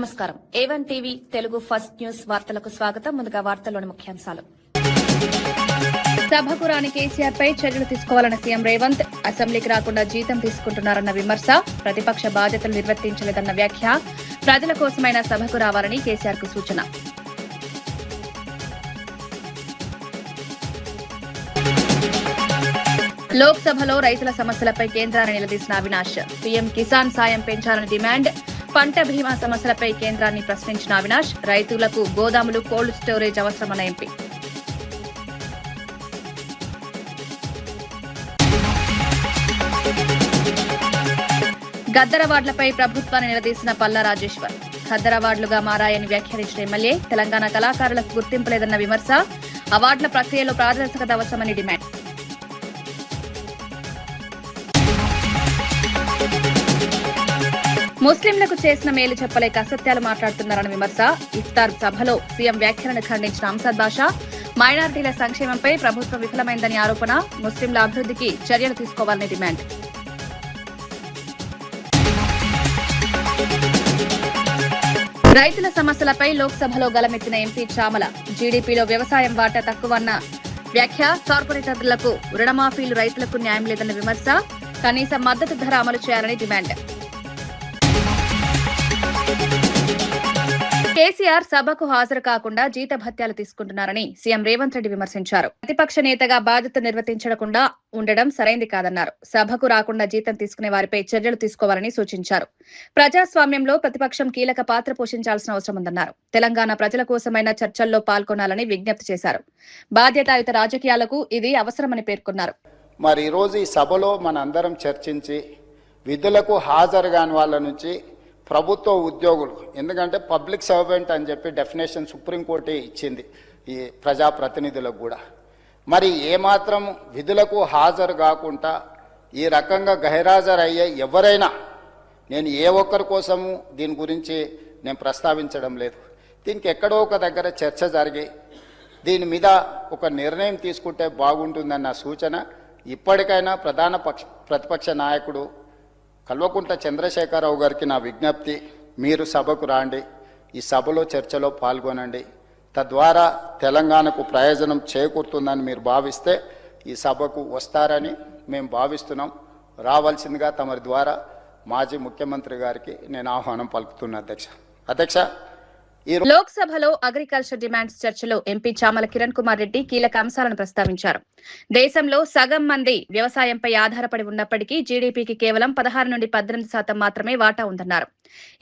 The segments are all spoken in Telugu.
నమస్కారం A1 TV Telugu first news వార్తలకు స్వాగతం. ముందుగా వార్తల్లోని ముఖ్యాంశాలు. సభకు రాని కేసీఆర్ పై చర్యలు తీసుకోవాలన్న సీఎం రేవంత్, అసెంబ్లీకి రాకుండా జీతం తీసుకుంటున్నారన్న విమర్శ, ప్రతిపక్ష బాధ్యతలు నిర్వర్తించలేదన్న వ్యాఖ్య, ప్రజల కోసమైన సభకు రావాలని కేసీఆర్ కు సూచన. లోక్సభలో రైతుల సమస్యలపై కేంద్రాన్ని నిలదీసిన అవినాష్, పీఎం కిసాన్ సాయం పెంచాలని డిమాండ్, పంట బీమా సమస్యలపై కేంద్రాన్ని ప్రశ్నించిన అవినాష్, రైతులకు గోదాములు కోల్డ్ స్టోరేజ్ అవసరమన్న ఎంపీ. గద్దరవార్డులపై ప్రభుత్వాన్ని నిలదీసిన పల్లా రాజేశ్వర్, ఖద్దరవార్డులుగా మారాయని వ్యాఖ్యానించిన ఎమ్మెల్యే, తెలంగాణ కళాకారులకు గుర్తింపు లేదన్న విమర్శ, అవార్డుల ప్రక్రియలో పారదర్శకత అవసరమని డిమాండ్. ముస్లింలకు చేసిన మేలు చెప్పలేక అసత్యాలు మాట్లాడుతున్నారన్న విమర్శ, ఇఫ్తార్ సభలో సీఎం వ్యాఖ్యలను ఖండించిన అంసద్ బాషా, మైనారిటీల సంక్షేమంపై ప్రభుత్వం విఫలమైందని ఆరోపణ, ముస్లింల అభివృద్ధికి చర్యలు తీసుకోవాలని డిమాండ్. రైతుల సమస్యలపై లోక్సభలో గలమెత్తిన ఎంపీ చామల, జీడీపీలో వ్యవసాయం వాటా తక్కువన్న వ్యాఖ్య, కార్పొరేటర్లకు రుణమాఫీలు రైతులకు న్యాయం లేదన్న విమర్శ, కనీస మద్దతు ధర అమలు చేయాలని డిమాండ్. కేసీఆర్ సభకు హాజరు కాకుండా జీతభత్యాలు తీసుకుంటున్నారని సీఎం రేవంత్ రెడ్డి విమర్శించారు. ప్రతిపక్ష నేతగా బాధ్యత నిర్వర్తించకుండా ఉండడం సరైంది కాదన్నారు. సభకు రాకుండా జీతం తీసుకునే వారిపై చర్యలు తీసుకోవాలని సూచించారు. ప్రజాస్వామ్యంలో ప్రతిపక్షం కీలక పాత్ర పోషించాల్సిన అవసరం ఉందన్నారు. తెలంగాణ ప్రజల కోసమైన చర్చల్లో పాల్గొనాలని విజ్ఞప్తి చేశారు. బాధ్యతాయుత రాజకీయాలకు ఇది అవసరమని పేర్కొన్నారు. మరి ఈ రోజు ఈ సభలో మనందరం చర్చించి విధులకు హాజరు కాని వాళ్ళ నుంచి ప్రభుత్వ ఉద్యోగులు, ఎందుకంటే పబ్లిక్ సర్వెంట్ అని చెప్పి డెఫినేషన్ సుప్రీంకోర్టు ఇచ్చింది ఈ ప్రజాప్రతినిధులకు కూడా. మరి ఏమాత్రం విధులకు హాజరు కాకుండా ఈ రకంగా గైర్హాజరు అయ్యే ఎవరైనా, నేను ఏ ఒక్కరి కోసము దీని గురించి నేను ప్రస్తావించడం లేదు. దీనికి ఎక్కడో ఒక దగ్గర చర్చ జరిగి దీని మీద ఒక నిర్ణయం తీసుకుంటే బాగుంటుందన్న సూచన. ఇప్పటికైనా ప్రతిపక్ష నాయకుడు కల్వకుంట్ల చంద్రశేఖరరావు గారికి నా విజ్ఞప్తి, మీరు సభకు రాండి, ఈ సభలో చర్చలో పాల్గొనండి. తద్వారా తెలంగాణకు ప్రయోజనం చేకూరుతుందని మీరు భావిస్తే ఈ సభకు వస్తారని మేము భావిస్తున్నాం. రావాల్సిందిగా తమరి ద్వారా మాజీ ముఖ్యమంత్రి గారికి నేను ఆహ్వానం పలుకుతున్నా. అధ్యక్ష, లోక్సభలో అగ్రికల్చర్ డిమాండ్స్ చర్చలో ఎంపీ చామల కిరణ్ కుమార్ రెడ్డి కీలక అంశాలను ప్రస్తావించారు. దేశంలో సగం మంది వ్యవసాయంపై ఆధారపడి ఉన్నప్పటికీ జీడీపీకి కేవలం 16 నుండి 18% మాత్రమే వాటా ఉందన్నారు.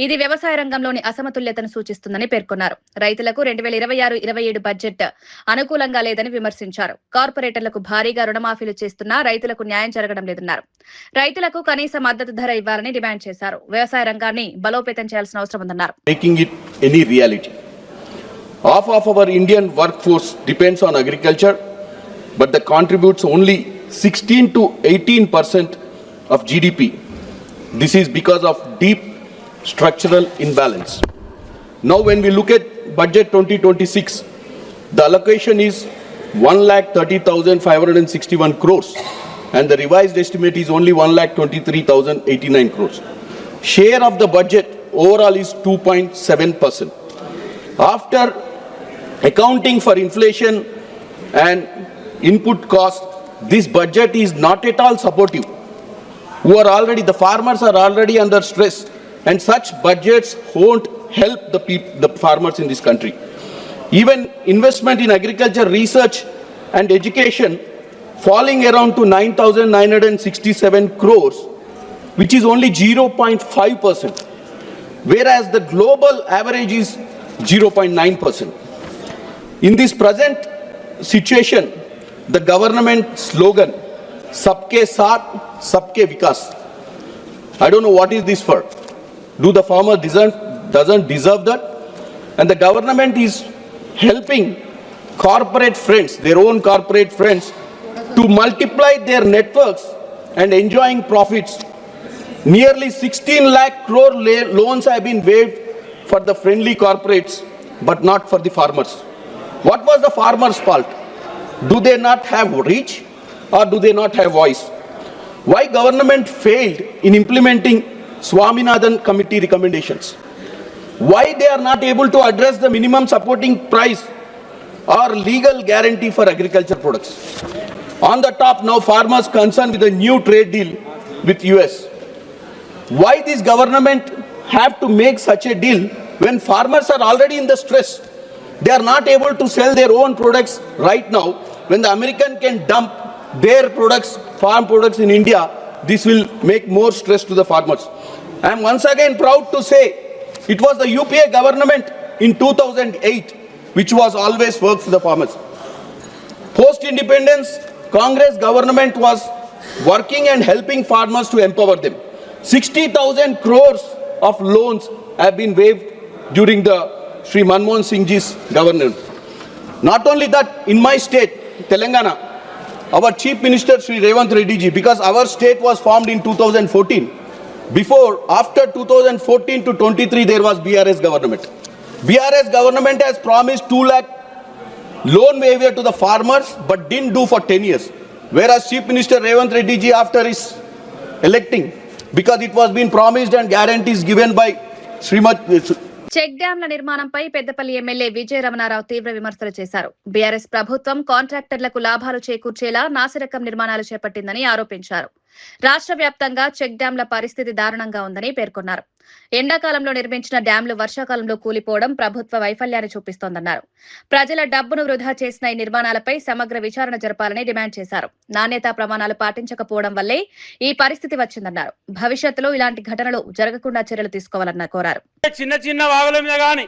ఇది వ్యవసాయ రంగంలోని అసమతుల్యతను సూచిస్తుందని పేర్కొన్నారు. రైతులకు 2026-27 బడ్జెట్ అనుకూలంగా లేదని విమర్శించారు. కార్పొరేటర్లకు భారీగా రుణమాఫీలు చేస్తున్నా రైతులకు న్యాయం జరగడం లేదన్నారు. రైతులకు కనీస మద్దతు ధర ఇవ్వాలని డిమాండ్ చేశారు. వ్యవసాయ రంగాన్ని బలోపేతం చేయాల్సిన అవసరం ఉందన్నారు. Any reality. Half of our Indian workforce depends on agriculture, but that contributes only 16 to 18% of GDP. This is because of deep structural imbalance. Now when we look at budget 2026, the allocation is 1,30,561 crores and the revised estimate is only 1,23,089 crores. Share of the budget overall is 2.7%. After accounting for inflation and input cost, this budget is not at all supportive. The farmers are already under stress, and such budgets won't help the farmers in this country. Even investment in agriculture, research and education falling around to 9,967 crores, which is only 0.5%. Whereas the global average is 0.9%. In this present situation, the government slogan, Sabke Saath, Sabke Vikas. I don't know what is this for. Do the farmer doesn't deserve that? And the government is helping corporate friends, their own corporate friends, to multiply their networks and enjoying profits. Nearly 16 lakh crore loans have been waived for the friendly corporates, but not for the farmers. What was the farmers' fault? Do they not have reach or do they not have voice? Why government failed in implementing Swaminathan committee recommendations? Why they are not able to address the minimum supporting price or legal guarantee for agriculture products? On the top, now farmers concerned with a new trade deal with US. Why this government have to make such a deal when farmers are already in the stress? They are not able to sell their own products right now. When the American can dump their products, farm products in India, this will make more stress to the farmers. I am once again proud to say it was the UPA government in 2008 which was always worked for the farmers. Post-independence, Congress government was working and helping farmers to empower them. 60,000 crores of loans have been waived during the Sri Manmohan Singh ji's governance. Not only that, in my state, Telangana, our Chief Minister Sri Revanth Reddy ji, because our state was formed in 2014. After 2014 to 23, there was BRS government. BRS government has promised 2 lakh loan waiver to the farmers, but didn't do for 10 years. Whereas Chief Minister Revanth Reddy ji, after his electing, because it was being promised and guarantees given by Srimati. Check డ్యాంల నిర్మాణంపై పెద్దపల్లి ఎమ్మెల్యే విజయ రమణారావు తీవ్ర విమర్శలు చేశారు. బీఆర్ఎస్ ప్రభుత్వం కాంట్రాక్టర్లకు లాభాలు చేకూర్చేలా నాసిరకం నిర్మాణాలు చేపట్టిందని ఆరోపించారు. రాష్ట్ర వ్యాప్తంగా చెక్ డ్యాంల పరిస్థితి దారుణంగా ఉందని పేర్కొన్నారు. ఎండాకాలంలో నిర్మించిన డ్యాంలు వర్షాకాలంలో కూలిపోవడం ప్రభుత్వ వైఫల్యాన్ని చూపిస్తోందన్నారు. ప్రజల డబ్బును వృధా చేసిన ఈ నిర్మాణాలపై సమగ్ర విచారణ జరపాలని డిమాండ్ చేశారు. నాణ్యతా ప్రమాణాలు పాటించకపోవడం వల్లే ఈ పరిస్థితి వచ్చిందన్నారు. భవిష్యత్తులో ఇలాంటి ఘటనలు జరగకుండా చర్యలు తీసుకోవాలని కోరారు. చిన్న చిన్న వాగుల మీద కానీ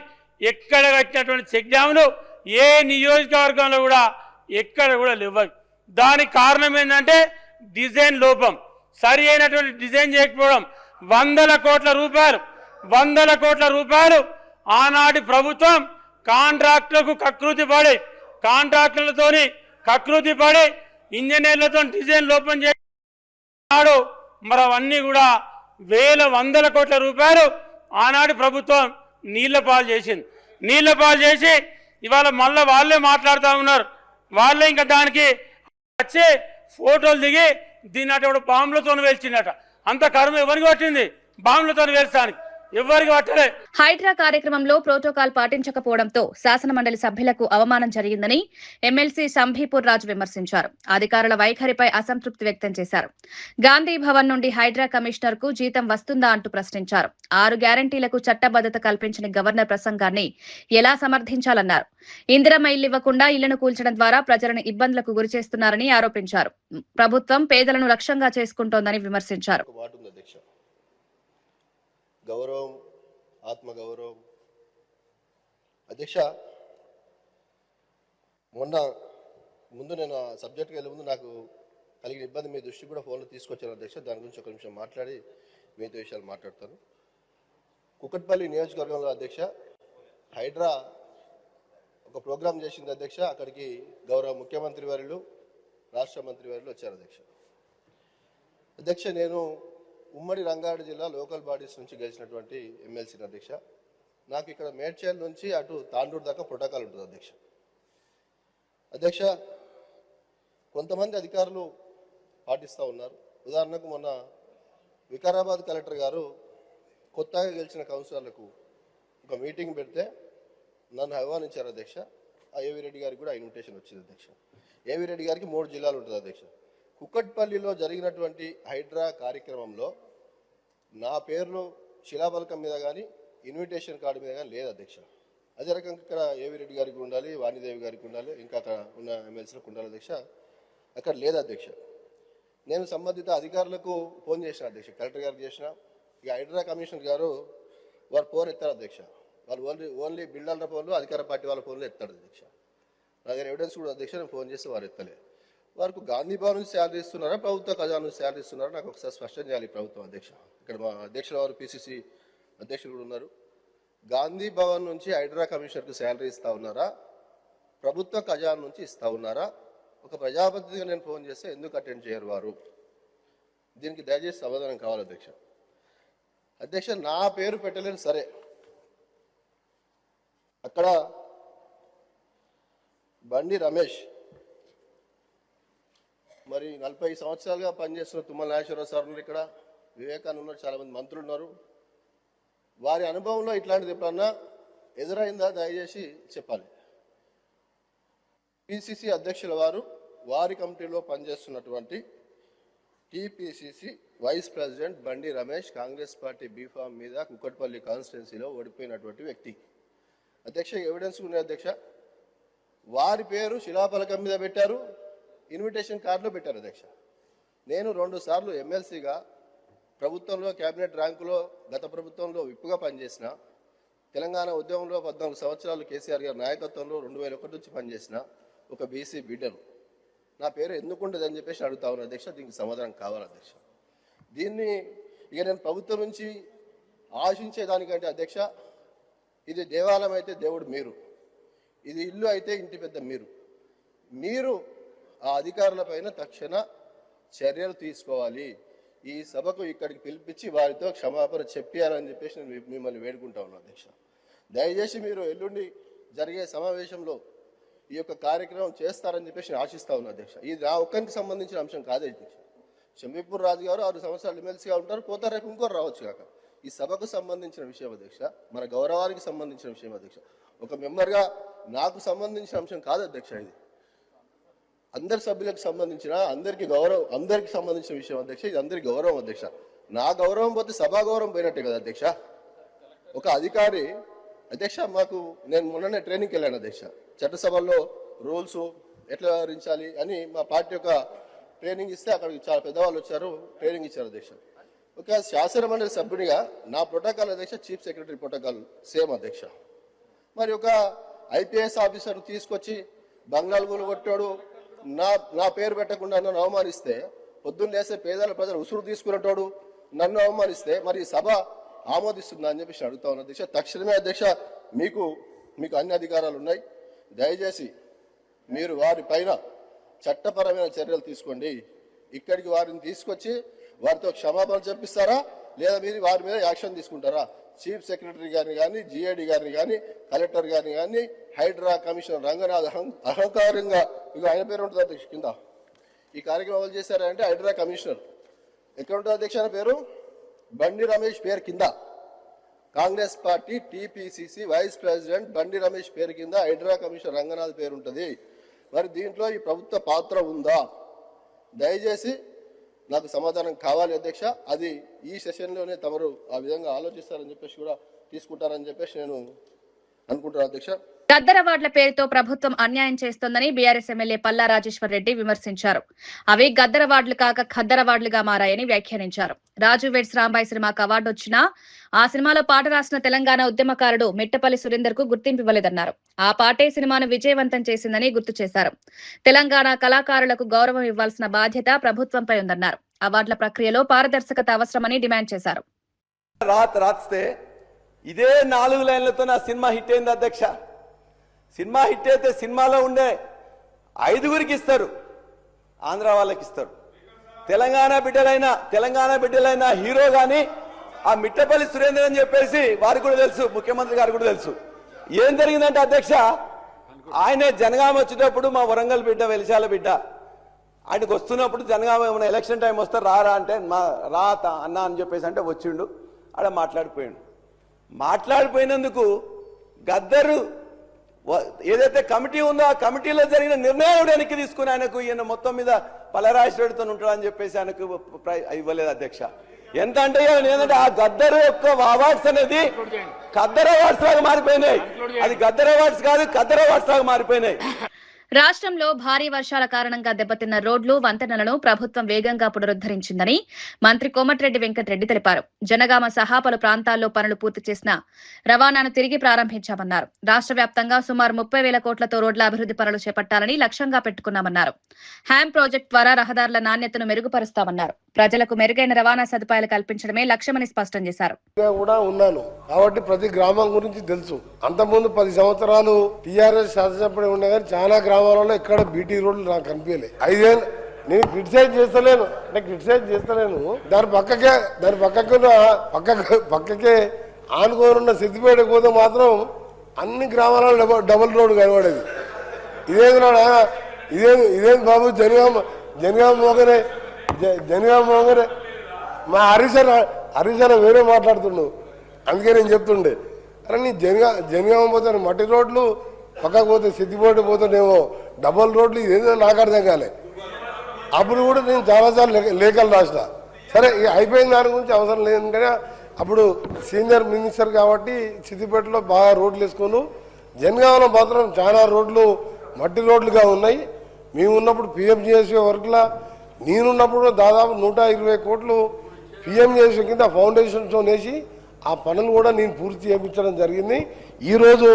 ఎక్కడ కట్టినటువంటి చెక్ డ్యాములు ఏ నియోజకవర్గంలో కూడా ఎక్కడ కూడా లేవు. దానికి కారణం ఏంటంటే డిజైన్ లోపం, సరి అయినటువంటి డిజైన్ చేయకపోవడం. వందల కోట్ల రూపాయలు ఆనాటి ప్రభుత్వం కాంట్రాక్టులకు కకృతి పడి ఇంజనీర్లతో డిజైన్ లోపం చేశాడు. మరి అవన్నీ కూడా వందల కోట్ల రూపాయలు ఆనాటి ప్రభుత్వం నీళ్ల పాలు చేసి ఇవాళ మళ్ళీ వాళ్ళే మాట్లాడుతూ ఉన్నారు. వాళ్ళే ఇంకా దానికి వచ్చి ఫోటోలు దిగి దీన్ని అటు బాంబులతో వేల్చిందట. అంత కర్మ ఎవరికి పట్టింది? బాంబులతో వేల్చడానికి ఎవరికి పట్టలే. హైడ్రా కార్యక్రమంలో ప్రోటోకాల్ పాటించకపోవడంతో శాసనమండలి సభ్యులకు అవమానం జరిగిందని ఎమ్మెల్సీ సంభీపూర్ రాజు విమర్శించారు. అధికారుల వైఖరిపై అసంతృప్తి వ్యక్తం చేశారు. గాంధీ భవన్ నుండి హైడ్రా కమిషనర్ కు జీతం వస్తుందా అంటూ ప్రశ్నించారు. 6 గ్యారంటీలకు చట్టబద్దత కల్పించిన గవర్నర్ ప్రసంగాన్ని ఎలా సమర్థించాలన్నారు. ఇందిరమ్మ ఇల్లు ఇవ్వకుండా ఇళ్లను కూల్చడం ద్వారా ప్రజలను ఇబ్బందులకు గురిచేస్తున్నారని ఆరోపించారు. ప్రభుత్వం పేదలను లక్ష్యంగా చేసుకుంటోందని విమర్శించారు. గౌరవం, ఆత్మగౌరవం. అధ్యక్ష, ముందు నేను ఆ సబ్జెక్ట్కి వెళ్ళే ముందు నాకు కలిగిన ఇబ్బంది మీ దృష్టి కూడా ఫోన్లో తీసుకొచ్చాను అధ్యక్ష. దాని గురించి ఒక నిమిషం మాట్లాడి మిగతా విషయాలు మాట్లాడతాను. కుకట్పల్లి నియోజకవర్గంలో అధ్యక్ష హైడ్రా ఒక ప్రోగ్రాం చేసింది అధ్యక్ష. అక్కడికి గౌరవ ముఖ్యమంత్రి వర్యులు, రాష్ట్ర మంత్రి వర్యులు వచ్చారు అధ్యక్ష. అధ్యక్ష, నేను ఉమ్మడి రంగారెడ్డి జిల్లా లోకల్ బాడీస్ నుంచి గెలిచినటువంటి ఎమ్మెల్సీని అధ్యక్ష. నాకు ఇక్కడ మేడ్చల్ నుంచి అటు తాండూరు దాకా ప్రోటోకాల్ ఉంటుంది అధ్యక్ష. అధ్యక్ష, కొంతమంది అధికారులు పాటిస్తూ ఉన్నారు. ఉదాహరణకు మొన్న వికారాబాద్ కలెక్టర్ గారు కొత్తగా గెలిచిన కౌన్సిలర్లకు ఒక మీటింగ్ పెడితే నన్ను ఆహ్వానించారు అధ్యక్ష. ఆ ఏవి రెడ్డి గారికి కూడా ఇన్విటేషన్ వచ్చింది అధ్యక్ష. ఏవి రెడ్డి గారికి 3 జిల్లాలు ఉంటుంది అధ్యక్ష. కుకట్పల్లిలో జరిగినటువంటి హైడ్రా కార్యక్రమంలో నా పేర్లు శిలాఫలకం మీద కానీ ఇన్విటేషన్ కార్డు మీద కానీ లేదు అధ్యక్ష. అదే రకంగా ఇక్కడ ఏవి రెడ్డి గారికి ఉండాలి, వాణిదేవి గారికి ఉండాలి, ఇంకా అక్కడ ఉన్న ఎమ్మెల్సీలకు ఉండాలి అధ్యక్ష. అక్కడ లేదు అధ్యక్ష. నేను సంబంధిత అధికారులకు ఫోన్ చేసిన అధ్యక్ష, కలెక్టర్ గారికి చేసిన. ఇక హైడ్రా కమిషనర్ గారు వారు ఫోన్ ఎత్తారు అధ్యక్ష. వాళ్ళు ఓన్లీ బిల్డర్ల ఫోన్లు, అధికార పార్టీ వాళ్ళ ఫోన్లు ఎత్తాడు అధ్యక్ష. నా దగ్గర ఎవిడెన్స్ కూడా అధ్యక్ష. నేను ఫోన్ చేస్తే వారు ఎత్తలే. వారికి గాంధీ భవన్ నుంచి శాలరీ ఇస్తున్నారా, ప్రభుత్వ ఖజానా నుంచి శాలరీ ఇస్తున్నారా, నాకు ఒకసారి స్పష్టం చేయాలి ప్రభుత్వం అధ్యక్ష. ఇక్కడ మా అధ్యక్షుల వారు పిసిసి అధ్యక్షులు కూడా ఉన్నారు. గాంధీ భవన్ నుంచి హైడ్రా కమిషనర్కి శాలరీ ఇస్తా ఉన్నారా, ప్రభుత్వ ఖజానా నుంచి ఇస్తా ఉన్నారా? ఒక ప్రజాప్రతినిధిగా నేను ఫోన్ చేస్తే ఎందుకు అటెండ్ చేయరు వారు? దీనికి దయచేసి సమాధానం కావాలి అధ్యక్ష. అధ్యక్ష, నా పేరు పెట్టలేను సరే, అక్కడ బండి రమేష్ మరి 40 సంవత్సరాలుగా పనిచేస్తున్న తుమ్మల నాగేశ్వరరావు సార్ ఉన్నారు, ఇక్కడ వివేకానంద ఉన్నారు, చాలామంది మంత్రులు ఉన్నారు. వారి అనుభవంలో ఇట్లాంటిది ఎప్పుడన్నా ఎదురైందా దయచేసి చెప్పాలి. పిసిసి అధ్యక్షుల వారి కమిటీలో పనిచేస్తున్నటువంటి TPCC vice president Bandi Ramesh Congress party B form మీద కుక్కట్పల్లి కాన్స్టిట్యున్సీలో ఓడిపోయినటువంటి వ్యక్తి. అధ్యక్ష ఎవిడెన్స్ ఉంది అధ్యక్ష. వారి పేరు శిలాఫలకం మీద పెట్టారు, ఇన్విటేషన్ కార్డులో పెట్టారు అధ్యక్ష. నేను 2 సార్లు ఎమ్మెల్సీగా ప్రభుత్వంలో క్యాబినెట్ ర్యాంకులో గత ప్రభుత్వంలో విప్పుగా పనిచేసిన, తెలంగాణ ఉద్యమంలో 14 సంవత్సరాలు కేసీఆర్ గారి నాయకత్వంలో 2001 నుంచి పనిచేసిన ఒక బీసీ బిడ్డను. నా పేరు ఎందుకు ఉండదని చెప్పేసి అడుగుతా ఉన్నాను అధ్యక్ష. దీనికి సమాధానం కావాలి అధ్యక్ష. దీన్ని ఇక నేను ప్రభుత్వం నుంచి ఆశించేదానికంటే అధ్యక్ష, ఇది దేవాలయం అయితే దేవుడు మీరు, ఇది ఇల్లు అయితే ఇంటి పెద్ద మీరు ఆ అధికారులపైన తక్షణ చర్యలు తీసుకోవాలి. ఈ సభకు ఇక్కడికి పిలిపించి వారితో క్షమాపణ చెప్పారని చెప్పేసి నేను మిమ్మల్ని వేడుకుంటా ఉన్నాను అధ్యక్ష. దయచేసి మీరు ఎల్లుండి జరిగే సమావేశంలో ఈ యొక్క కార్యక్రమం చేస్తారని చెప్పేసి నేను ఆశిస్తా ఉన్నాను అధ్యక్ష. ఇది నా ఒక్కరికి సంబంధించిన అంశం కాదే అధ్యక్ష. షంబీపూర్ రాజు గారు 6 సంవత్సరాలు ఎమ్మెల్సీగా ఉంటారు, పోతా రేపు ఇంకోరు రావచ్చు కాక. ఈ సభకు సంబంధించిన విషయం అధ్యక్ష, మన గౌరవానికి సంబంధించిన విషయం అధ్యక్ష. ఒక మెంబర్గా నాకు సంబంధించిన అంశం కాదు అధ్యక్ష. ఇది అందరి సభ్యులకు సంబంధించిన అందరికి సంబంధించిన విషయం అధ్యక్ష. ఇది అందరి గౌరవం అధ్యక్ష. నా గౌరవం పోతే సభా గౌరవం పోయినట్టే కదా అధ్యక్ష. ఒక అధికారి అధ్యక్ష, నేను మొన్ననే ట్రైనింగ్కి వెళ్ళాను అధ్యక్ష. చట్టసభల్లో రూల్స్ ఎట్లా వ్యవహరించాలి అని మా పార్టీ యొక్క ట్రైనింగ్ ఇస్తే అక్కడికి చాలా పెద్దవాళ్ళు వచ్చారు, ట్రైనింగ్ ఇచ్చారు అధ్యక్ష. ఒక శాసనమండలి సభ్యునిగా నా ప్రోటోకాల్ అధ్యక్ష చీఫ్ సెక్రటరీ ప్రోటోకాల్ సేమ్ అధ్యక్ష. మరి ఒక ఐపీఎస్ ఆఫీసర్ తీసుకొచ్చి బంగాళ గోలు కొట్టాడు, నా పేరు పెట్టకుండా నన్ను అవమానిస్తే, పొద్దున్న లేసే పేదల ప్రజలు ఉసురు తీసుకునేటోడు నన్ను అవమానిస్తే మరి సభ ఆమోదిస్తుందా అని చెప్పేసి అడుగుతా ఉన్నా అధ్యక్ష. తక్షణమే అధ్యక్ష, మీకు అన్ని అధికారాలు ఉన్నాయి. దయచేసి మీరు వారి పైన చట్టపరమైన చర్యలు తీసుకోండి. ఇక్కడికి వారిని తీసుకొచ్చి వారితో క్షమాపణ చెప్పిస్తారా, లేదా మీరు వారి మీద యాక్షన్ తీసుకుంటారా? చీఫ్ సెక్రటరీ గారిని కానీ, జిఏడి గారిని కానీ, కలెక్టర్ గారిని కానీ, హైడ్రా కమిషనర్ రంగనాథ్ అహంకారంగా ఇక ఆయన పేరు ఉంటుంది అధ్యక్ష. కింద ఈ కార్యక్రమం అమలు చేశారంటే హైడ్రా కమిషనర్ ఎక్కడ ఉంటుంది అధ్యక్ష? ఆయన పేరు బండి రమేష్ పేరు కింద Congress party TPCC vice president Bandi Ramesh పేరు కింద హైడ్రా కమిషనర్ రంగనాథ్ పేరు ఉంటుంది. మరి దీంట్లో ఈ ప్రభుత్వ పాత్ర ఉందా? దయచేసి నాకు సమాధానం కావాలి అధ్యక్ష. అది ఈ సెషన్లోనే తమరు ఆ విధంగా ఆలోచిస్తారని చెప్పేసి కూడా తీసుకుంటారని చెప్పేసి నేను అనుకుంటున్నాను అధ్యక్ష. గద్దరవాడ్ల పేరుతో ప్రభుత్వం అన్యాయం చేస్తోందని బీఆర్ఎస్ ఎమ్మెల్యే పల్లా రాజేశ్వర్ రెడ్డి విమర్శించారు. అవి గద్దరవాడ్లు కాక ఖద్దరవాడ్లుగా మారాయని వ్యాఖ్యానించారు. రాజు వెడ్స్ రాంబాయ్ సినిమాకు అవార్డు వచ్చినా ఆ సినిమాలో పాట రాసిన తెలంగాణ ఉద్యమకారుడు మిట్టపల్లి సురేందర్ కు గుర్తింపు ఇవ్వలేదన్నారు. ఆ పాటే సినిమాను విజయవంతం చేసిందని గుర్తు చేశారు. తెలంగాణ కళాకారులకు గౌరవం ఇవ్వాల్సిన బాధ్యత ప్రభుత్వంపై ఉందన్నారు. అవార్డుల ప్రక్రియలో పారదర్శకత అవసరమని డిమాండ్ చేశారు. రాస్తే ఇదే 4 లైన్లతో నా సినిమా హిట్ అయింది అధ్యక్ష. సినిమా హిట్ అయితే సినిమాలో ఉండే 5గురికి ఇస్తారు, ఆంధ్ర వాళ్ళకి ఇస్తారు. తెలంగాణ బిడ్డలైన హీరో గాని ఆ మిట్టపల్లి సురేందర్ అని చెప్పేసి వారికి కూడా తెలుసు, ముఖ్యమంత్రి గారికి కూడా తెలుసు. ఏం జరిగిందంటే అధ్యక్ష, ఆయనే జనగామ వచ్చేటప్పుడు మా వరంగల్ బిడ్డ, వెలిశాల బిడ్డ, ఆయనకు వస్తున్నప్పుడు జనగామ ఏమైనా ఎలక్షన్ టైం వస్తే రారా అంటే రా అన్న అని చెప్పేసి అంటే వచ్చిండు. ఆడ మాట్లాడిపోయినందుకు గద్దరు ఏదైతే కమిటీ ఉందో ఆ కమిటీలో జరిగిన నిర్ణయం వెనక్కి తీసుకుని ఆయనకు ఈయన మొత్తం మీద పలరాజుతో ఉంటాడని చెప్పేసి ఆయనకు ఇవ్వలేదు అధ్యక్ష. ఎంత అంటే ఏంటంటే ఆ గద్దరు యొక్క అవార్డ్స్ అనేది ఖద్దర్ అవార్డ్స్ లాగా మారిపోయినాయి. అది గద్దర్ అవార్డ్స్ కాదు, ఖద్దర్ అవార్డ్స్ లాగా మారిపోయినాయి. రాష్ట్రంలో భారీ వర్షాల కారణంగా దెబ్బతిన్న రోడ్లు, వంతెనలను ప్రభుత్వం వేగంగా పునరుద్ధరించిందని మంత్రి కోమటిరెడ్డి వెంకటరెడ్డి తెలిపారు. జనగామ సహా పలు ప్రాంతాల్లో పనులు పూర్తి చేసిన రవాణాను తిరిగి ప్రారంభించామన్నారు. రాష్ట్ర వ్యాప్తంగా సుమారు 30,000 కోట్లతో రోడ్ల అభివృద్ధి పనులు చేపట్టాలని లక్ష్యంగా పెట్టుకున్నామన్నారు. హ్యామ్ ప్రాజెక్టు ద్వారా రహదారుల నాణ్యతను మెరుగుపరుస్తామన్నారు. ప్రజలకు మెరుగైన రవాణా సదుపాయాలు కల్పించడమే లక్ష్యమని స్పష్టం చేశారు. కాబట్టి ప్రతి గ్రామం గురించి తెలుసు. అంతకుముందు 10 సంవత్సరాలు టీఆర్ఎస్ శాసనసభ్యుడు ఉన్నా కానీ చాలా గ్రామాలలో ఎక్కడ బీటీ రోడ్లు నాకు కనిపించలేదు. 5 ఏళ్ళు నేను క్రిటిసైజ్ చేస్తలేను. దాని పక్కకే ఆనుకోనున్న సిద్దిపేట పోతే మాత్రం అన్ని గ్రామాలలో డబుల్ రోడ్డు కనబడేది. ఇదేంది బాబు జనగామ మోగనే మా హరీశన వేరే మాట్లాడుతున్నావు. అందుకే నేను చెప్తుండే, అరే నీ జనగామ పోతే మట్టి రోడ్లు, పక్కకు పోతే సిద్దిపోటు పోతేనేమో డబల్ రోడ్లు, ఇదేదో నాకు అర్థం కాలే. అప్పుడు కూడా నేను చాలాసార్లు లేఖలు రాసిన. సరే అయిపోయిన దాని గురించి అవసరం లేదు, కానీ అప్పుడు సీనియర్ మినిస్టర్ కాబట్టి సిద్దిపేటలో బాగా రోడ్లు వేసుకున్నాను. జనగామలో మాత్రం చాలా రోడ్లు మట్టి రోడ్లుగా ఉన్నాయి. మేము ఉన్నప్పుడు పిఎంజిఎస్సీ వర్క్లా నేనున్నప్పుడు దాదాపు 120 కోట్లు పిఎంజిఎస్సీ కింద ఫౌండేషన్తో వేసి ఆ పనులు కూడా నేను పూర్తి చేయించడం జరిగింది. ఈరోజు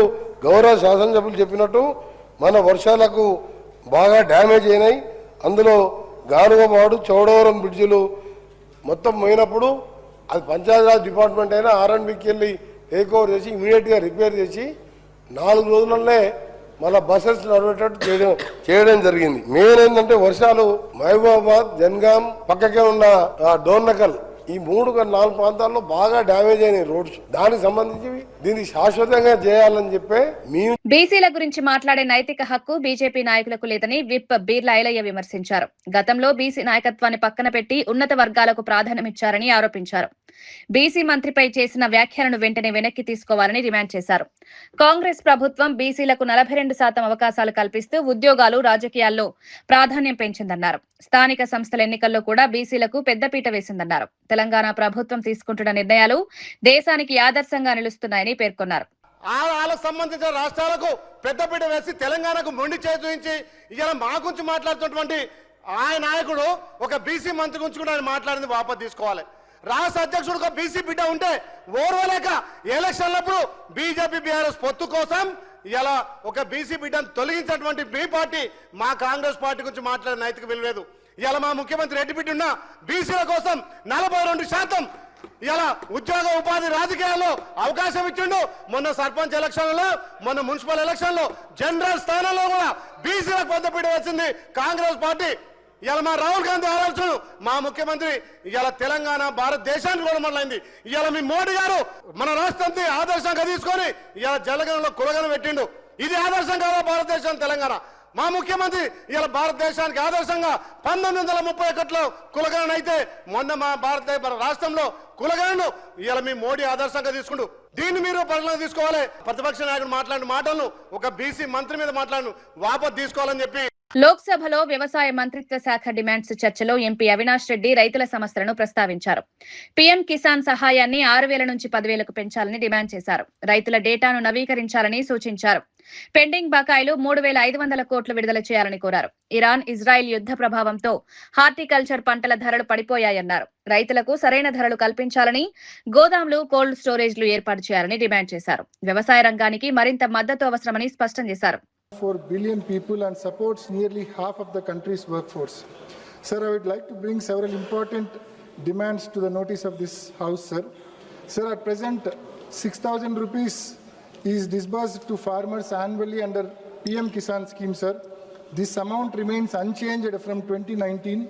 గౌరవ శాసనసభ్యులు చెప్పినట్టు మన వర్షాలకు బాగా డ్యామేజ్ అయినాయి. అందులో గానుగపాడు చౌడవరం బ్రిడ్జిలు మొత్తం పోయినప్పుడు అది పంచాయతీరాజ్ డిపార్ట్మెంట్ అయినా R&Bకి వెళ్ళి టేక్ ఓవర్ చేసి ఇమీడియట్గా రిపేర్ చేసి 4 రోజులనే మళ్ళీ బస్సెస్ నడిపేటట్టు చేయడం జరిగింది. మెయిన్ ఏంటంటే వర్షాలు మహబూబాబాద్, జనగాం, పక్కకే ఉన్న డోర్నకల్, ఈ 3-4 ప్రాంతాల్లో బాగా డ్యామేజ్ అయినాయి రోడ్స్. దానికి సంబంధించి దీన్ని శాశ్వతంగా చేయాలని చెప్పి మేము బీసీల గురించి మాట్లాడే నైతిక హక్కు బీజేపీ నాయకులకు లేదని విప్ బీర్ల ఐలయ్య విమర్శించారు. గతంలో బీసీ నాయకత్వాన్ని పక్కన పెట్టి ఉన్నత వర్గాలకు ప్రాధాన్యమిచ్చారని ఆరోపించారు. బీసీ మంత్రిపై చేసిన వ్యాఖ్యలను వెంటనే వెనక్కి తీసుకోవాలని డిమాండ్ చేశారు. కాంగ్రెస్ ప్రభుత్వం బీసీలకు 42% అవకాశాలు కల్పిస్తూ ఉద్యోగాలు, రాజకీయాల్లో ప్రాధాన్యం పెంచిందన్నారు. స్థానిక సంస్థల ఎన్నికల్లో కూడా బీసీలకు పెద్దపీట వేసిందన్నారు. తెలంగాణ ప్రభుత్వం తీసుకుంటున్న నిర్ణయాలు దేశానికి ఆదర్శంగా నిలుస్తున్నాయని పేర్కొన్నారు. వాళ్ళకు సంబంధించిన రాష్ట్రాలకు పెద్దపీట వేసి తెలంగాణకు మొండి చేయి చూపించి ఇలా మా గురించి మాట్లాడుతున్నటువంటి ఆ నాయకుడు ఒక బీసీ మంత్రి గురించి కూడా ఆయన మాట్లాడింది వాపసు తీసుకోవాలి. రాష్ట్ర అధ్యక్షుడు ఒక బీసీ బిడ్డ ఉంటే ఓర్వలేక ఎలక్షన్లప్పుడు బీజేపీ బీఆర్ఎస్ పొత్తు కోసం ఇలా ఒక బీసీ బిడ్డను తొలగించినటువంటి మీ పార్టీ మా కాంగ్రెస్ పార్టీ గురించి మాట్లాడే నైతిక విలువలేదు. ఇలా మా ముఖ్యమంత్రి రెడ్డి బిడ్డ ఉన్న బీసీల కోసం 42% ఇలా ఉద్యోగ, ఉపాధి, రాజకీయాల్లో అవకాశం ఇచ్చిండు. మొన్న సర్పంచ్ ఎలక్షన్లలో, మొన్న మున్సిపల్ ఎలక్షన్లో జనరల్ స్థానంలో కూడా బీసీలకు పెద్దపీట వేసింది కాంగ్రెస్ పార్టీ. ఇలా మా రాహుల్ గాంధీ ఆలోచన మా ముఖ్యమంత్రి ఇలా తెలంగాణ భారతదేశానికి కూడా మొదలైంది. ఇలా మీ మోడీ గారు మన రాష్ట్రాన్ని ఆదర్శంగా తీసుకొని ఇలా జలగణంలో కులగన పెట్టిండు. ఇది ఆదర్శం కాదా భారతదేశం తెలంగాణ? మా ముఖ్యమంత్రి ఇలా భారతదేశానికి ఆదర్శంగా 1931లో కులగణన అయితే మొన్న మా రాష్ట్రంలో కులగణను ఇలా మీ మోడీ ఆదర్శంగా తీసుకుంటూ దీన్ని మీరు పరిగణన తీసుకోవాలి. ప్రతిపక్ష నాయకుడు మాట్లాడిన మాటలను ఒక బీసీ మంత్రి మీద మాట్లాడిన వాపసు తీసుకోవాలని చెప్పి లోక్సభలో వ్యవసాయ మంత్రిత్వ శాఖ డిమాండ్స్ చర్చలో ఎంపీ అవినాష్ రెడ్డి రైతుల సమస్యలను ప్రస్తావించారు. పీఎం కిసాన్ సహాయాన్ని 6,000 నుంచి 10,000కు పెంచాలని డిమాండ్ చేశారు. రైతుల డేటాను నవీకరించాలని సూచించారు. పెండింగ్ బకాయిలు 3,500 కోట్లు విడుదల చేయాలని కోరారు. ఇరాన్, ఇజ్రాయెల్ యుద్ధ ప్రభావంతో హార్టికల్చర్ పంటల ధరలు పడిపోయాయన్నారు. రైతులకు సరైన ధరలు కల్పించాలని, గోదాంలు, కోల్డ్ స్టోరేజ్లు ఏర్పాటు చేయాలని డిమాండ్ చేశారు. వ్యవసాయ రంగానికి మరింత మద్దతు అవసరమని స్పష్టం చేశారు. 4 billion people and supports nearly half of the country's workforce. Sir, I would like to bring several important demands to the notice of this House, sir. Sir, at present, 6,000 rupees is disbursed to farmers annually under PM Kisan scheme, sir. This amount remains unchanged from 2019.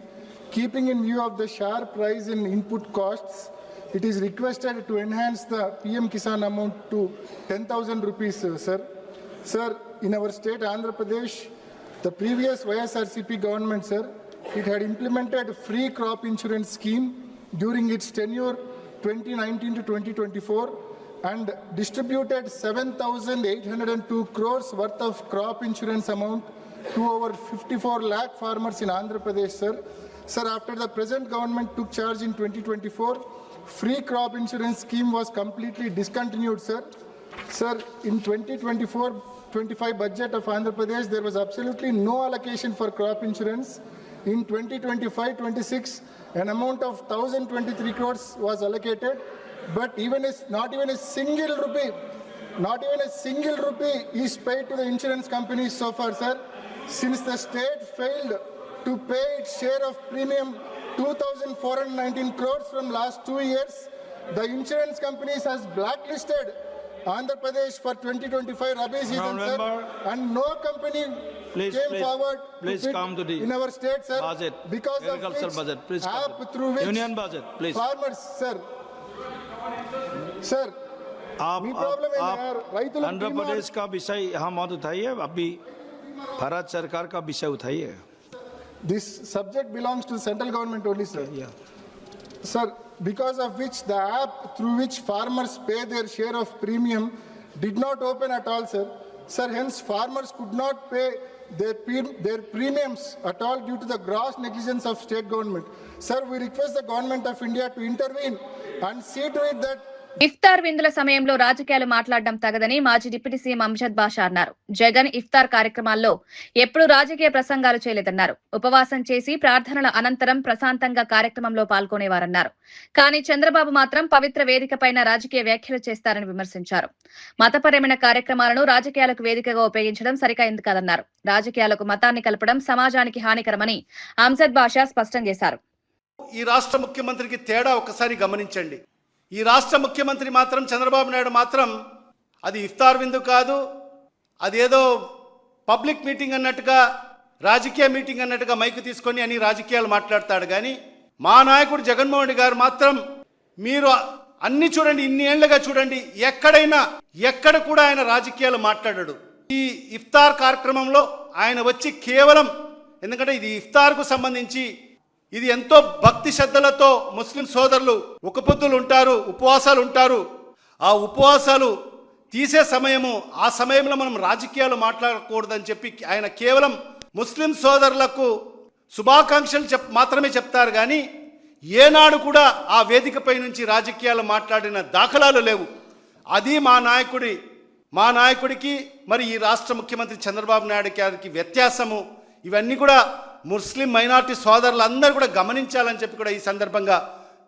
Keeping in view of the sharp rise in input costs, it is requested to enhance the PM Kisan amount to 10,000 rupees, sir. Sir, in our state, Andhra Pradesh, the previous YSRCP government, sir, it had implemented free crop insurance scheme during its tenure 2019 to 2024 and distributed 7,802 crores worth of crop insurance amount to over 54 lakh farmers in Andhra Pradesh, sir. Sir, after the present government took charge in 2024, free crop insurance scheme was completely discontinued, sir. Sir, in 2024-25 budget of Andhra Pradesh, there was absolutely no allocation for crop insurance. In 2025-26, an amount of 1,023 crores was allocated, but not even a single rupee is paid to the insurance companies so far, sir. Since the state failed to pay its share of premium 2,419 crores from last 2 years, the insurance companies has blacklisted Andhra Pradesh for 2025 Rabi season, sir, and no company came forward please come to the in our state, sir, budget, because of agricultural which budget, please app through which union budget, please. Farmers, sir, आप आंध्र प्रदेश का विषय यहाँ मत उठाइए, अभी भारत सरकार का विषय उठाइए. This subject belongs to the central government only, sir. Yeah. sir, because of which the app through which farmers pay their share of premium did not open at all, sir. Sir, hence farmers could not pay their premiums at all due to the gross negligence of state government. Sir, we request the government of India to intervene and see to it that ఇఫ్తార్ విందుల సమయంలో రాజకీయాలు మాట్లాడడం తగదని మాజీ డిప్యూటీ సీఎం అంజద్ బాషా అన్నారు. జగన్ ఇఫ్తార్ కార్యక్రమాల్లో ఎప్పుడూ రాజకీయ ప్రసంగాలు చేయలేదన్నారు. ఉపవాసం చేసి ప్రార్థనల అనంతరం ప్రశాంతంగా కార్యక్రమంలో పాల్గొనేవారన్నారు. కానీ చంద్రబాబు మాత్రం పవిత్ర వేదికపైన రాజకీయ వ్యాఖ్యలు చేస్తారని విమర్శించారు. మతపరమైన కార్యక్రమాలను రాజకీయాలకు వేదికగా ఉపయోగించడం సరికాయింది కాదన్నారు. రాజకీయాలకు మతాన్ని కలపడం సమాజానికి హానికరమని అంజద్ బాషా స్పష్టం చేశారు. ఈ రాష్ట్ర ముఖ్యమంత్రికి తేడా ఒకసారి గమనించండి. ఈ రాష్ట్ర ముఖ్యమంత్రి మాత్రం చంద్రబాబు నాయుడు మాత్రం అది ఇఫ్తార్ విందు కాదు, అదేదో పబ్లిక్ మీటింగ్ అన్నట్టుగా రాజకీయ మీటింగ్ అన్నట్టుగా మైకు తీసుకొని అని రాజకీయాలు మాట్లాడతాడు. కానీ మా నాయకుడు జగన్మోహన్ రెడ్డి గారు మాత్రం మీరు అన్ని చూడండి, ఇన్ని ఏళ్లుగా చూడండి, ఎక్కడ కూడా ఆయన రాజకీయాలు మాట్లాడాడు. ఈ ఇఫ్తార్ కార్యక్రమంలో ఆయన వచ్చి కేవలం, ఎందుకంటే ఇది ఇఫ్తార్కు సంబంధించి ఇది ఎంతో భక్తి శ్రద్ధలతో ముస్లిం సోదరులు ఒక్కపొద్దులు ఉంటారు, ఉపవాసాలు ఉంటారు. ఆ ఉపవాసాలు తీసే సమయము, ఆ సమయంలో మనం రాజకీయాలు మాట్లాడకూడదని చెప్పి ఆయన కేవలం ముస్లిం సోదరులకు శుభాకాంక్షలు మాత్రమే చెప్తారు. కానీ ఏనాడు కూడా ఆ వేదికపై నుంచి రాజకీయాలు మాట్లాడిన దాఖలాలు లేవు. అది మా నాయకుడికి మరి ఈ రాష్ట్ర ముఖ్యమంత్రి చంద్రబాబు నాయుడు గారికి వ్యత్యాసము. ఇవన్నీ కూడా ముస్లిం మైనారిటీ సోదరులందరూ కూడా గమనించాలని చెప్పి కూడా ఈ సందర్భంగా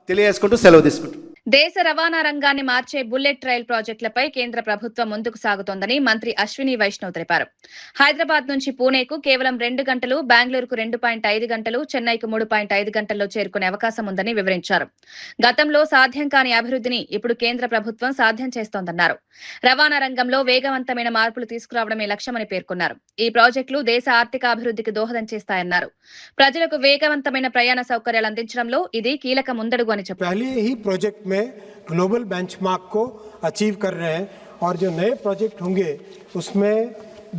తెలియజేసుకుంటూ సెలవు తీసుకుంటాం. దేశ రవాణా రంగాన్ని మార్చే బుల్లెట్ రైల్ ప్రాజెక్టులపై కేంద్ర ప్రభుత్వం ముందుకు సాగుతోందని మంత్రి అశ్విని వైష్ణవ్ తెలిపారు. హైదరాబాద్ నుంచి పూణేకు కేవలం 2 గంటలు, బెంగళూరుకు 2.5 గంటలు, చెన్నైకు 3.5 గంటల్లో చేరుకునే అవకాశం ఉందని వివరించారు. గతంలో సాధ్యం కాని అభివృద్ధిని ఇప్పుడు కేంద్ర ప్రభుత్వం సాధ్యం చేస్తోందన్నారు. రవాణా రంగంలో వేగవంతమైన మార్పులు తీసుకురావడమే లక్ష్యమని పేర్కొన్నారు. ఈ ప్రాజెక్టులు దేశ ఆర్థిక అభివృద్ధికి దోహదం చేస్తాయన్నారు. ప్రజలకు వేగవంతమైన ప్రయాణ సౌకర్యాలు అందించడంలో ఇది కీలక ముందడుగు అని చెప్పారు. ग्लोबल बेंचमार्क को अचीव कर रहे हैं और जो नए प्रोजेक्ट होंगे उसमें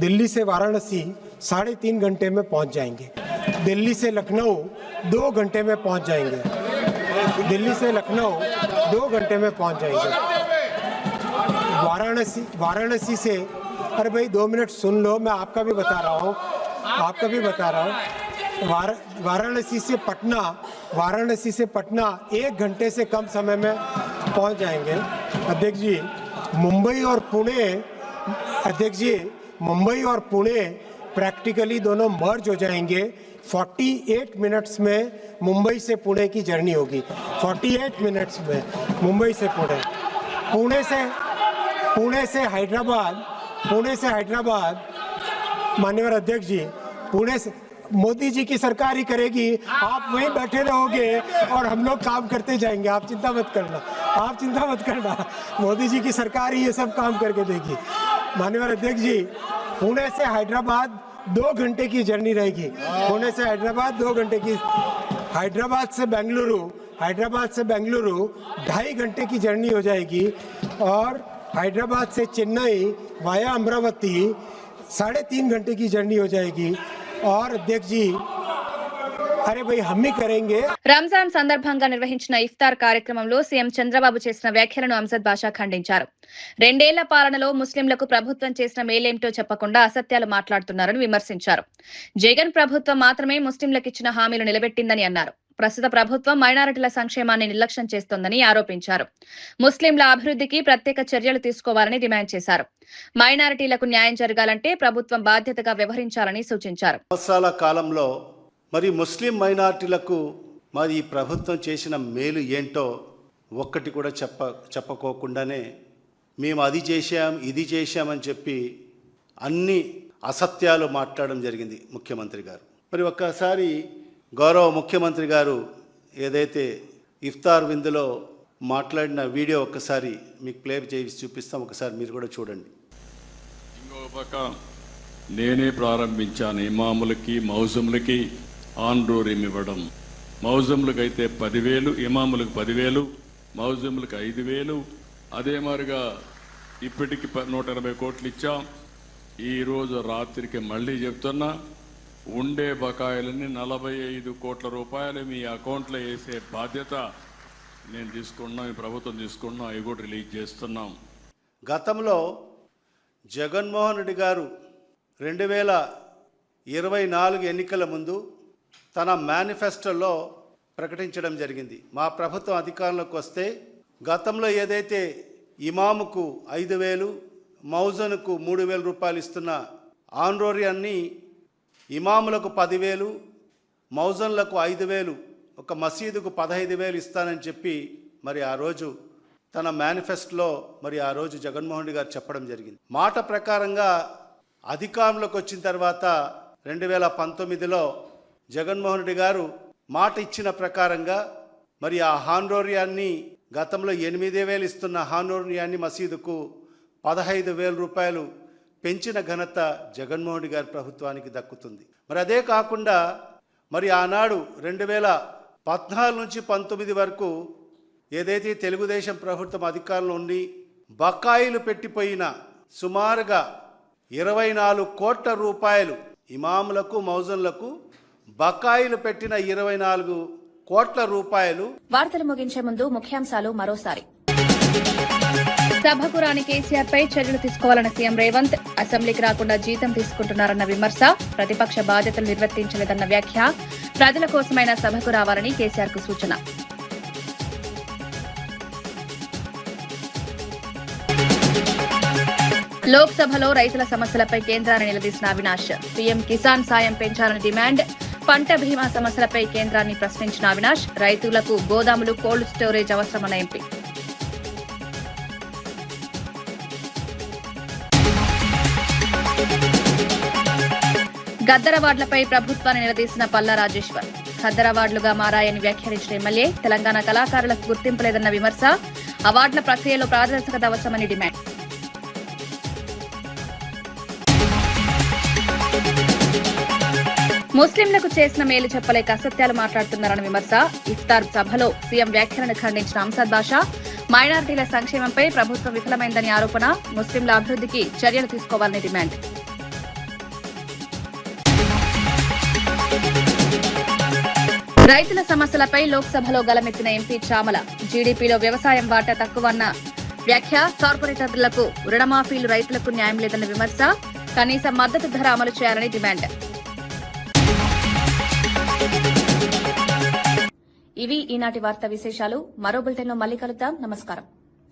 दिल्ली से वाराणसी 3.5 घंटे में पहुंच जाएंगे, दिल्ली से लखनऊ 2 घंटे में पहुंच जाएंगे, दिल्ली से लखनऊ 2 घंटे में पहुंच जाएंगे। वाराणसी से, अरे भाई 2 मिनट सुन लो, मैं आपका भी बता रहा हूँ वाराणसी से पटना 1 घंटे से कम समय में पहुंच जाएंगे। अध्यक्ष जी, मुंबई और पुणे प्रैक्टिकली दोनों मर्ज हो जाएंगे। 48 मिनट्स में मुंबई से पुणे की जर्नी होगी। 48 मिनट्स में मुंबई से पुणे से हैदराबाद माननीय अध्यक्ष जी, पुणे से मोदी जी की सरकार ही करेगी, आप वहीं बैठे रहोगे और हम लोग काम करते जाएंगे। आप चिंता मत करना, मोदी जी की सरकार ही ये सब काम करके देगी। माननीय अध्यक्ष जी, पुणे से हैदराबाद 2 घंटे की जर्नी रहेगी। पुणे से हैदराबाद 2 घंटे की, हैदराबाद से बेंगलुरु 2.5 घंटे की जर्नी हो जाएगी और हैदराबाद से चेन्नई वाया अमरावती 3.5 घंटे की जर्नी हो जाएगी। और अध्यक्ष जी, अरे भाई हम ही करेंगे। రంజాన్ సందర్భంగా నిర్వహించిన ఇఫ్తార్ కార్యక్రమంలో సీఎం చంద్రబాబు చేసిన వ్యాఖ్యలను అంజద్ బాషా ఖండించారు. 2 ఏళ్ల పాలనలో ముస్లింలకు ప్రభుత్వం చేసిన మేలేంటో చెప్పకుండా అసత్యాలు మాట్లాడుతున్నారని విమర్శించారు. జగన్ ప్రభుత్వం మాత్రమే ముస్లింలకు ఇచ్చిన హామీలు నిలబెట్టిందని అన్నారు. ప్రస్తుత ప్రభుత్వం మైనారిటీల సంక్షేమాన్ని నిర్లక్ష్యం చేస్తోందని ఆరోపించారు. ముస్లింల అభివృద్ధికి ప్రత్యేక చర్యలు తీసుకోవాలని డిమాండ్ చేశారు. మైనారిటీలకు న్యాయం జరగాలంటే ప్రభుత్వం బాధ్యతగా వ్యవహరించాలని సూచించారు. సంవత్సరాల కాలంలో మరి ముస్లిం మైనారిటీలకు మరి ఈ ప్రభుత్వం చేసిన మేలు ఏంటో ఒక్కటి కూడా చెప్పకోకుండానే మేము అది చేశాం ఇది చేశామని చెప్పి అన్ని అసత్యాలు మాట్లాడడం జరిగింది ముఖ్యమంత్రి గారు. మరి ఒక్కసారి గౌరవ ముఖ్యమంత్రి గారు ఏదైతే ఇఫ్తార్ విందులో మాట్లాడిన వీడియో ఒక్కసారి మీకు ప్లే చేసి చూపిస్తాం, ఒకసారి మీరు కూడా చూడండి. ఇంకో పక్క నేనే ప్రారంభించాను ఇమాములకి మౌజములకి ఆన్రోరియం ఇవ్వడం. మౌజములకు అయితే 10,000, ఇమాములకు 10,000, మౌజములకు 5,000. అదే మాదిరిగా ఇప్పటికి 180 కోట్లు ఇచ్చాం. ఈరోజు రాత్రికి మళ్ళీ చెప్తున్నా, ఉండే బకాయిలని 45 కోట్ల రూపాయలు మీ అకౌంట్లో వేసే బాధ్యత నేను తీసుకున్నాం, ఈ ప్రభుత్వం తీసుకున్నాం, అవి కూడా రిలీజ్ చేస్తున్నాం. గతంలో జగన్మోహన్ రెడ్డి గారు 2024 ఎన్నికల ముందు తన మేనిఫెస్టోలో ప్రకటించడం జరిగింది. మా ప్రభుత్వం అధికారంలోకి వస్తే గతంలో ఏదైతే ఇమాముకు 5,000, మౌజన్కు 3,000 రూపాయలు ఇస్తున్న ఆన్రోరియాన్ని ఇమాములకు 10,000, మౌజన్లకు 5,000, ఒక మసీదుకు 15,000 ఇస్తానని చెప్పి మరి ఆ రోజు తన మేనిఫెస్టోలో మరి ఆ రోజు జగన్మోహన్ రెడ్డి గారు చెప్పడం జరిగింది. మాట ప్రకారంగా అధికారంలోకి వచ్చిన తర్వాత 2019లో జగన్మోహన్ రెడ్డి గారు మాట ఇచ్చిన ప్రకారంగా మరి ఆ హాన్రోరియాన్ని గతంలో 8,000 ఇస్తున్న హాన్రోరియాన్ని మసీదుకు 15,000 రూపాయలు పెంచిన ఘనత జగన్మోహన్ రెడ్డి గారి ప్రభుత్వానికి దక్కుతుంది. మరి అదే కాకుండా మరి ఆనాడు 2014 నుంచి 19 వరకు ఏదైతే తెలుగుదేశం ప్రభుత్వం అధికారంలో ఉండి బకాయిలు పెట్టిపోయిన సుమారుగా 24 కోట్ల రూపాయలు ఇమాములకు మౌజన్లకు బకాయిలు పెట్టిన 24 కోట్ల రూపాయలు. వార్తలు ముగించే ముందు ముఖ్యాంశాలు మరోసారి. సభకు రాని కేసీఆర్ పై చర్యలు తీసుకోవాలన్న సీఎం రేవంత్. అసెంబ్లీకి రాకుండా జీతం తీసుకుంటున్నారన్న విమర్శ. ప్రతిపక్ష బాధ్యతలు నిర్వర్తించలేదన్న వ్యాఖ్య. ప్రజల కోసమైన సభకు రావాలని కేసీఆర్ కు సూచన. లోక్సభలో రైతుల సమస్యలపై కేంద్రాన్ని నిలదీసిన అవినాష్. పీఎం కిసాన్ సాయం పెంచాలని డిమాండ్. పంట బీమా సమస్యలపై కేంద్రాన్ని ప్రశ్నించిన అవినాష్. రైతులకు గోదాములు, కోల్డ్ స్టోరేజ్ అవసరమన్న ఎంపీ. గద్దరవార్డులపై ప్రభుత్వాన్ని నిలదీసిన పల్లా రాజేశ్వర్. ఖద్దరవార్డులుగా మారాయని వ్యాఖ్యానించిన ఎమ్మెల్యే. తెలంగాణ కళాకారులకు గుర్తింపు లేదన్న విమర్శ. అవార్డుల ప్రక్రియలో పారదర్శకత అవసరమని డిమాండ్. ముస్లింలకు చేసిన మేలు చెప్పలేక అసత్యాలు మాట్లాడుతున్నారన్న విమర్శ. ఇఫ్తార్ సభలో సీఎం వ్యాఖ్యలను ఖండించిన అంసాద్ బాషా. మైనారిటీల సంక్షేమంపై ప్రభుత్వం విఫలమైందని ఆరోపణ. ముస్లింల అభివృద్ధికి చర్యలు తీసుకోవాలని డిమాండ్. రైతుల సమస్యలపై లోక్సభలో గలమెత్తిన ఎంపీ చామల. జీడీపీలో వ్యవసాయం వాటా తక్కువన్న వ్యాఖ్య. కార్పొరేటర్లకు రుణమాఫీలు, రైతులకు న్యాయం లేదన్న విమర్శ. కనీస మద్దతు ధర అమలు చేయాలని డిమాండ్. ఇవి ఈనాటి వార్తా విశేషాలు. మరో బులెటిన్లో మళ్ళీ కలుద్దాం. నమస్కారం.